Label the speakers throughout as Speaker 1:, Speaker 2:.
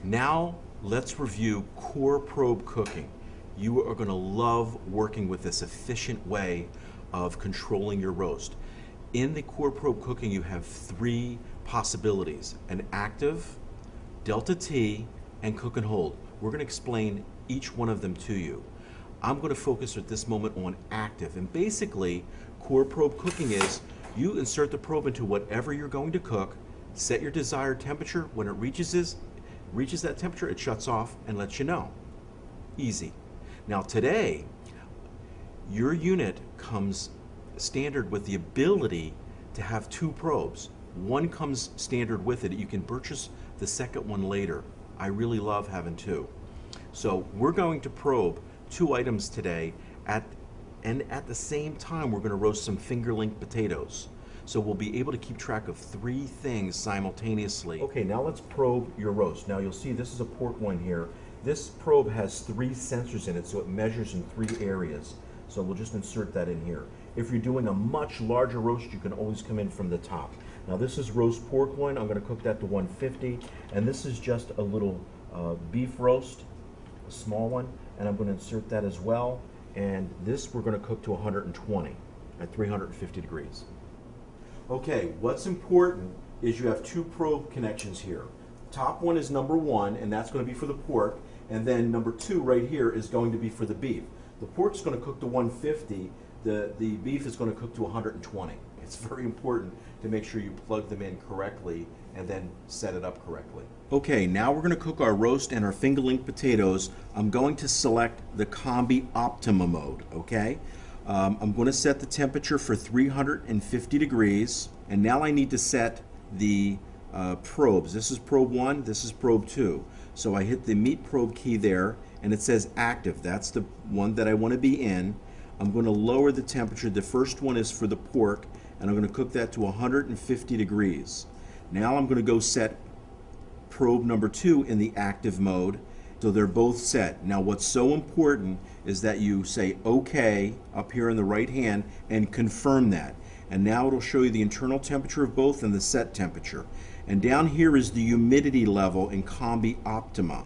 Speaker 1: Now let's review core probe cooking. You are going to love working with this efficient way of controlling your roast. In the core probe cooking, you have three possibilities: an active, delta T, and cook and hold. We're going to explain each one of them to you. I'm going to focus at this moment on active, and basically core probe cooking is you insert the probe into whatever you're going to cook, set your desired temperature. When it reaches that temperature, it shuts off and lets you know. Easy. Now today, your unit comes standard with the ability to have two probes. One comes standard with it. You can purchase the second one later. I really love having two. So we're going to probe two items today, and at the same time we're going to roast some finger-link potatoes. So we'll be able to keep track of three things simultaneously. Okay, now let's probe your roast. Now you'll see this is a pork one here. This probe has three sensors in it, so it measures in three areas. So we'll just insert that in here. If you're doing a much larger roast, you can always come in from the top. Now this is roast pork one. I'm going to cook that to 150, and this is just a little beef roast, a small one, and I'm going to insert that as well. And this we're going to cook to 120 at 350 degrees. Okay, what's important is you have two probe connections here. Top one is number one, and that's going to be for the pork, and then number two right here is going to be for the beef. The pork's going to cook to 150, the beef is going to cook to 120. It's very important to make sure you plug them in correctly and then set it up correctly. Okay, now we're going to cook our roast and our finger-link potatoes. I'm going to select the Combi Optima mode, okay? I'm going to set the temperature for 350 degrees, and now I need to set the probes. This is probe 1, this is probe 2. So I hit the meat probe key there, and it says active. That's the one that I want to be in. I'm going to lower the temperature. The first one is for the pork, and I'm going to cook that to 150 degrees. Now I'm going to go set probe number 2 in the active mode. So they're both set. Now what's so important is that you say OK up here in the right hand and confirm that. And now it'll show you the internal temperature of both and the set temperature. And down here is the humidity level in Combi Optima,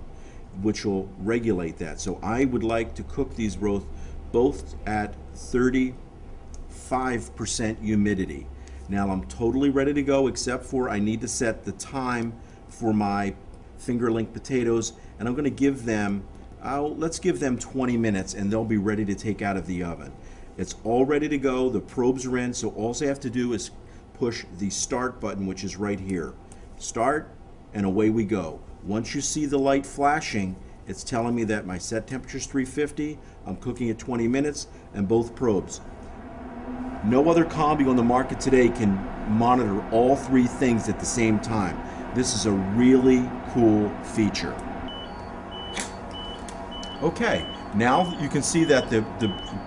Speaker 1: which will regulate that. So I would like to cook these both at 35% humidity. Now I'm totally ready to go, except for I need to set the time for my finger-link potatoes, and I'm going to give them, let's give them 20 minutes, and they'll be ready to take out of the oven. It's all ready to go. The probes are in, so all I have to do is push the start button, which is right here. Start, and away we go. Once you see the light flashing, it's telling me that my set temperature is 350, I'm cooking at 20 minutes, and both probes. No other combi on the market today can monitor all three things at the same time. This is a really cool feature. Okay, now you can see that the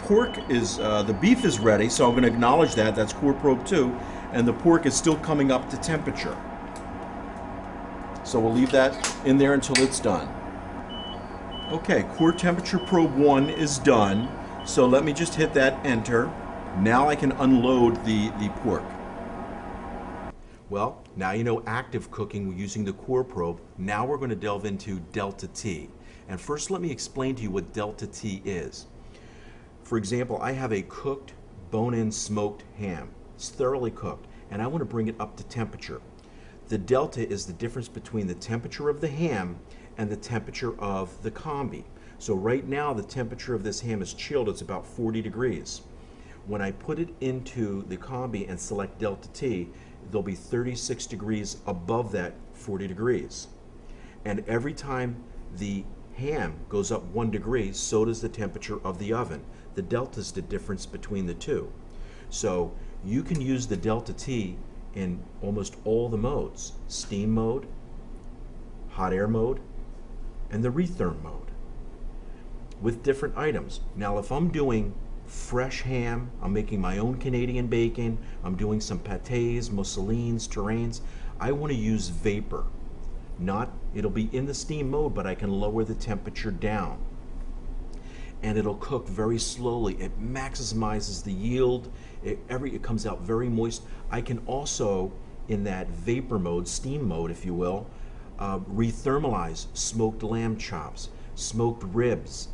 Speaker 1: pork is, the beef is ready, so I'm going to acknowledge that. That's core probe 2, and the pork is still coming up to temperature. So we'll leave that in there until it's done. Okay, core temperature probe 1 is done, so let me just hit that enter. Now I can unload the pork. Well, now you know active cooking using the core probe. Now we're going to delve into delta T. And first let me explain to you what delta T is. For example, I have a cooked bone-in smoked ham. It's thoroughly cooked, and I want to bring it up to temperature. The delta is the difference between the temperature of the ham and the temperature of the combi. So right now the temperature of this ham is chilled. It's about 40 degrees. When I put it into the combi and select delta T, there'll be 36 degrees above that 40 degrees. And every time the ham goes up 1 degree, so does the temperature of the oven. The delta is the difference between the two. So you can use the delta T in almost all the modes: steam mode, hot air mode, and the retherm mode with different items. Now if I'm doing fresh ham, I'm making my own Canadian bacon, I'm doing some pâtés, mousselines, terrines, I want to use vapor. It'll be in the steam mode, but I can lower the temperature down. And it'll cook very slowly. It maximizes the yield. It comes out very moist. I can also, in that vapor mode, steam mode if you will, rethermalize smoked lamb chops, smoked ribs,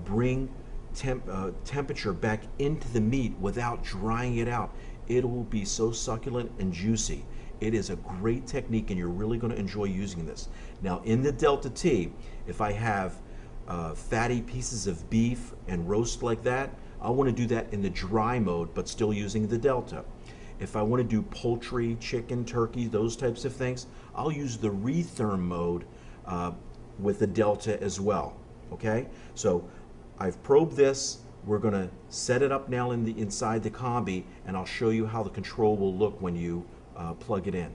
Speaker 1: bring temperature back into the meat without drying it out. It will be so succulent and juicy. It is a great technique and you're really going to enjoy using this. Now in the Delta T, if I have fatty pieces of beef and roast like that, I want to do that in the dry mode but still using the Delta. If I want to do poultry, chicken, turkey, those types of things, I'll use the retherm mode with the Delta as well. Okay, so I've probed this. We're going to set it up now inside the combi, and I'll show you how the control will look when you plug it in.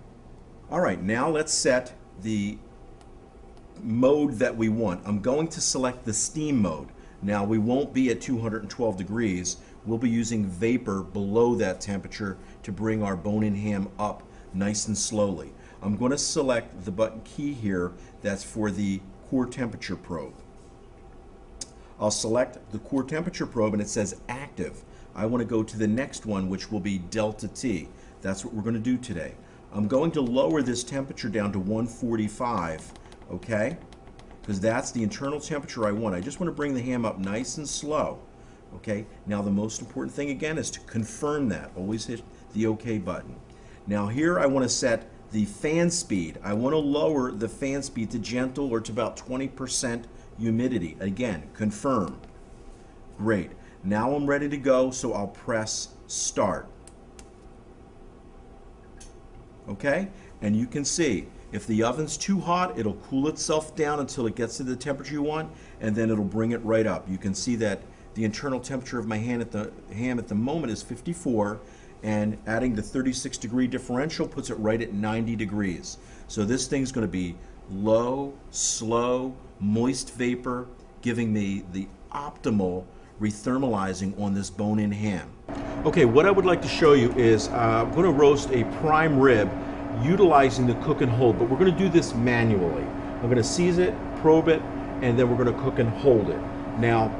Speaker 1: All right, now let's set the mode that we want. I'm going to select the steam mode. Now we won't be at 212 degrees. We'll be using vapor below that temperature to bring our bone-in ham up nice and slowly. I'm going to select the button key here that's for the core temperature probe. I'll select the core temperature probe and it says active. I want to go to the next one, which will be Delta T. That's what we're going to do today. I'm going to lower this temperature down to 145, okay? Because that's the internal temperature I want. I just want to bring the ham up nice and slow, okay? Now the most important thing again is to confirm that. Always hit the OK button. Now here I want to set the fan speed. I want to lower the fan speed to gentle or to about 20% humidity. Again, confirm. Great. Now I'm ready to go, so I'll press start. Okay? And you can see if the oven's too hot, it'll cool itself down until it gets to the temperature you want, and then it'll bring it right up. You can see that the internal temperature of my ham at the moment is 54, and adding the 36-degree differential puts it right at 90 degrees. So this thing's going to be low, slow, moist vapor, giving me the optimal rethermalizing on this bone-in ham. Okay, what I would like to show you is I'm going to roast a prime rib utilizing the cook and hold, but we're going to do this manually. I'm going to seize it, probe it, and then we're going to cook and hold it. Now,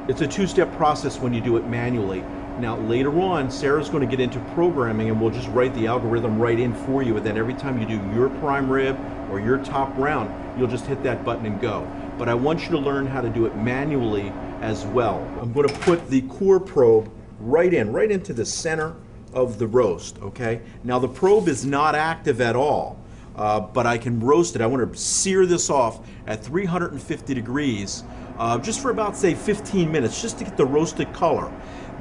Speaker 1: it's a two-step process when you do it manually. Now later on, Sarah's going to get into programming and we'll just write the algorithm right in for you, and then every time you do your prime rib or your top round, you'll just hit that button and go. But I want you to learn how to do it manually as well. I'm going to put the core probe right into the center of the roast, okay? Now the probe is not active at all, but I can roast it. I want to sear this off at 350 degrees just for about, say, 15 minutes, just to get the roasted color.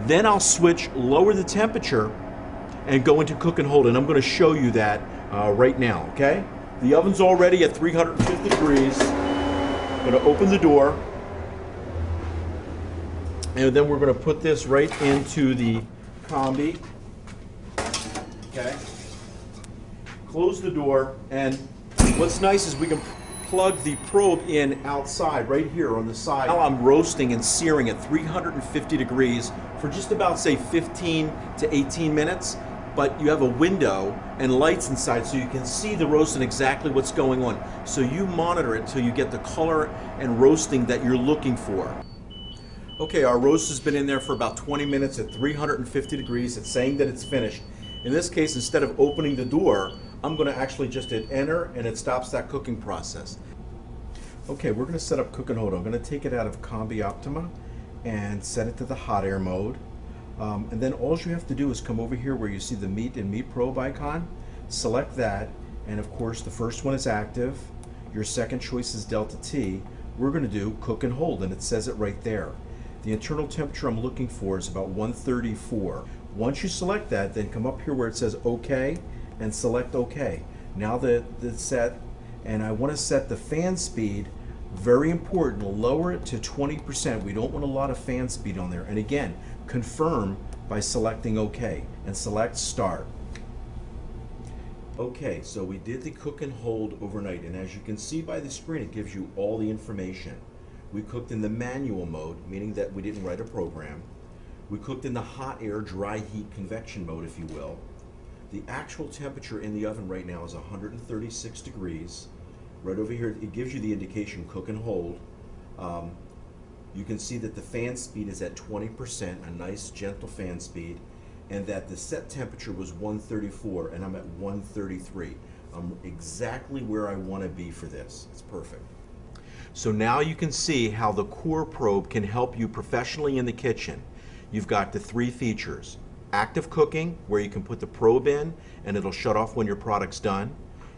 Speaker 1: Then I'll switch, lower the temperature, and go into cook and hold. And I'm going to show you that right now, okay? The oven's already at 350 degrees. I'm going to open the door. And then we're going to put this right into the combi. Okay? Close the door. And what's nice is we can plug the probe in outside, right here on the side. Now I'm roasting and searing at 350 degrees for just about, say, 15 to 18 minutes, but you have a window and lights inside so you can see the roast and exactly what's going on. So you monitor it till you get the color and roasting that you're looking for. Okay, our roast has been in there for about 20 minutes at 350 degrees. It's saying that it's finished. In this case, instead of opening the door, I'm going to actually just hit enter, and it stops that cooking process. Okay, we're going to set up cook and hold. I'm going to take it out of Combi Optima and set it to the hot air mode. And then all you have to do is come over here where you see the meat and meat probe icon, select that, and of course the first one is active. Your second choice is Delta T. We're going to do cook and hold, and it says it right there. The internal temperature I'm looking for is about 134. Once you select that, then come up here where it says OK and select OK. Now that it's set, and I want to set the fan speed, very important, lower it to 20%. We don't want a lot of fan speed on there. And again, confirm by selecting OK and select start. Okay, so we did the cook and hold overnight, and as you can see by the screen, it gives you all the information. We cooked in the manual mode, meaning that we didn't write a program. We cooked in the hot air, dry heat, convection mode, if you will. The actual temperature in the oven right now is 136 degrees. Right over here, it gives you the indication cook and hold. You can see that the fan speed is at 20%, a nice gentle fan speed, and that the set temperature was 134, and I'm at 133. I'm exactly where I want to be for this. It's perfect. So now you can see how the Core Probe can help you professionally in the kitchen. You've got the 3 features. Active cooking, where you can put the probe in and it'll shut off when your product's done.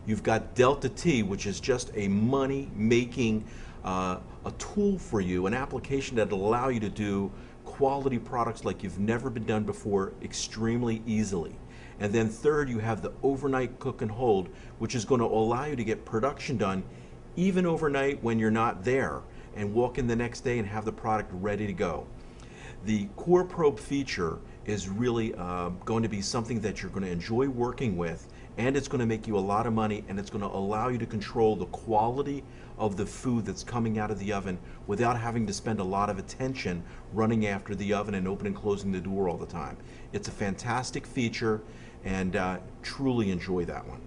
Speaker 1: You've got Delta T, which is just a money-making a tool for you, an application that'll allow you to do quality products like you've never been done before extremely easily. And then third, you have the overnight cook and hold, which is going to allow you to get production done even overnight when you're not there, and walk in the next day and have the product ready to go. The Core Probe feature is really going to be something that you're going to enjoy working with, and it's going to make you a lot of money, and it's going to allow you to control the quality of the food that's coming out of the oven without having to spend a lot of attention running after the oven and opening and closing the door all the time. It's a fantastic feature, and truly enjoy that one.